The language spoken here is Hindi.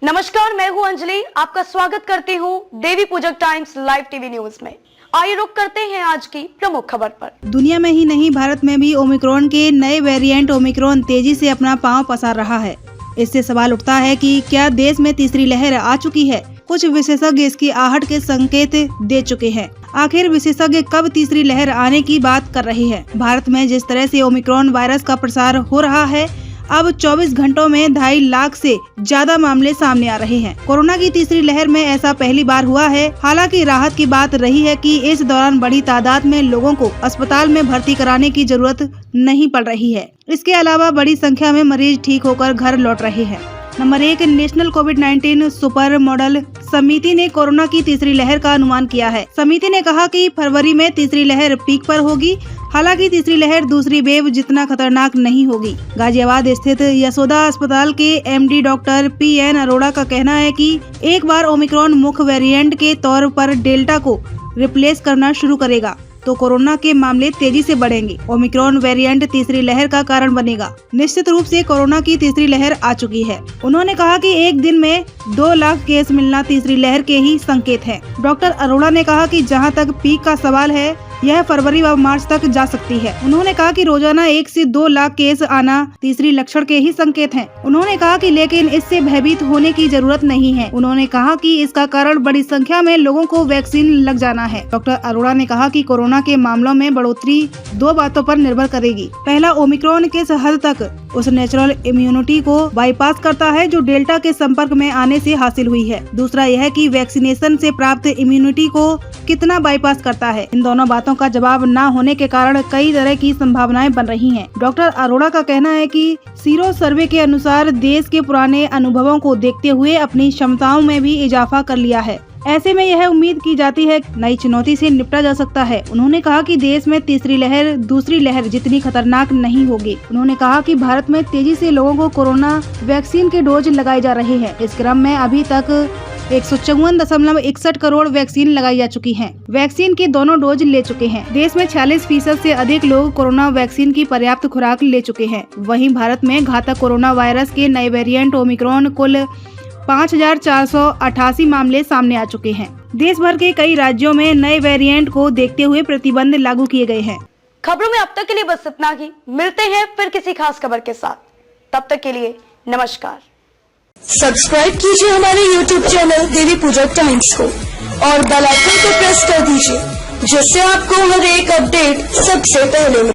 नमस्कार, मैं हूं अंजलि। आपका स्वागत करती हूं देवी पूजक टाइम्स लाइव टीवी न्यूज में। आइए रुक करते हैं आज की प्रमुख खबर पर। दुनिया में ही नहीं, भारत में भी ओमिक्रॉन के नए वेरिएंट ओमिक्रॉन तेजी से अपना पांव पसार रहा है। इससे सवाल उठता है कि क्या देश में तीसरी लहर आ चुकी है? कुछ विशेषज्ञ इसकी आहट के संकेत दे चुके हैं। आखिर विशेषज्ञ कब तीसरी लहर आने की बात कर रही है? भारत में जिस तरह से ओमिक्रॉन वायरस का प्रसार हो रहा है, अब 24 घंटों में 2.5 लाख से ज्यादा मामले सामने आ रहे हैं। कोरोना की तीसरी लहर में ऐसा पहली बार हुआ है। हालांकि राहत की बात रही है कि इस दौरान बड़ी तादाद में लोगों को अस्पताल में भर्ती कराने की जरूरत नहीं पड़ रही है। इसके अलावा बड़ी संख्या में मरीज ठीक होकर घर लौट रहे हैं। नंबर 1, नेशनल कोविड-19 सुपर मॉडल समिति ने कोरोना की तीसरी लहर का अनुमान किया है। समिति ने कहा कि फरवरी में तीसरी लहर पीक पर होगी। हालांकि तीसरी लहर दूसरी वेव जितना खतरनाक नहीं होगी। गाजियाबाद स्थित यशोदा अस्पताल के एमडी डॉक्टर पीएन अरोड़ा का कहना है कि एक बार ओमिक्रॉन मुख्य वेरिएंट के तौर पर डेल्टा को रिप्लेस करना शुरू करेगा तो कोरोना के मामले तेजी से बढ़ेंगे। ओमिक्रॉन वेरिएंट तीसरी लहर का कारण बनेगा। निश्चित रूप से कोरोना की तीसरी लहर आ चुकी है। उन्होंने कहा कि एक दिन में 2 लाख केस मिलना तीसरी लहर के ही संकेत है। डॉक्टर अरोड़ा ने कहा कि जहां तक पीक का सवाल है, यह फरवरी व मार्च तक जा सकती है। उन्होंने कहा कि रोजाना 1 से 2 लाख केस आना तीसरी लक्षण के ही संकेत हैं। उन्होंने कहा कि लेकिन इससे भयभीत होने की जरूरत नहीं है। उन्होंने कहा कि इसका कारण बड़ी संख्या में लोगों को वैक्सीन लग जाना है। डॉक्टर अरोड़ा ने कहा कि कोरोना के मामलों में बढ़ोतरी 2 बातों पर निर्भर करेगी। पहला, ओमिक्रॉन किस हद तक उस नेचुरल इम्यूनिटी को बाईपास करता है जो डेल्टा के संपर्क में आने से हासिल हुई है। दूसरा यह कि वैक्सीनेशन से प्राप्त इम्यूनिटी को कितना बाईपास करता है। इन दोनों बातों का जवाब न होने के कारण कई तरह की संभावनाएं बन रही हैं। डॉक्टर अरोड़ा का कहना है कि सीरो सर्वे के अनुसार देश के पुराने अनुभवों को देखते हुए अपनी क्षमताओं में भी इजाफा कर लिया है। ऐसे में यह उम्मीद की जाती है नई चुनौती से निपटा जा सकता है। उन्होंने कहा कि देश में तीसरी लहर दूसरी लहर जितनी खतरनाक नहीं होगी। उन्होंने कहा कि भारत में तेजी से लोगों को कोरोना वैक्सीन के डोज लगाए जा रहे हैं। इस क्रम में अभी तक 154.61 करोड़ वैक्सीन लगाई जा चुकी हैं। वैक्सीन के दोनों डोज ले चुके हैं। देश में 46% से अधिक लोग कोरोना वैक्सीन की पर्याप्त खुराक ले चुके हैं। वहीं भारत में घातक कोरोना वायरस के नए वेरिएंट ओमिक्रॉन कुल 5,488 मामले सामने आ चुके हैं। देश भर के कई राज्यों में नए वेरिएंट को देखते हुए प्रतिबंध लागू किए गए हैं। खबरों में अब तक के लिए बस इतना ही। मिलते हैं फिर किसी खास खबर के साथ। तब तक के लिए नमस्कार। सब्सक्राइब कीजिए हमारे YouTube चैनल देवी पूजक टाइम्स को और बेल आइकन को प्रेस कर दीजिए, जिससे आपको हर एक अपडेट सबसे पहले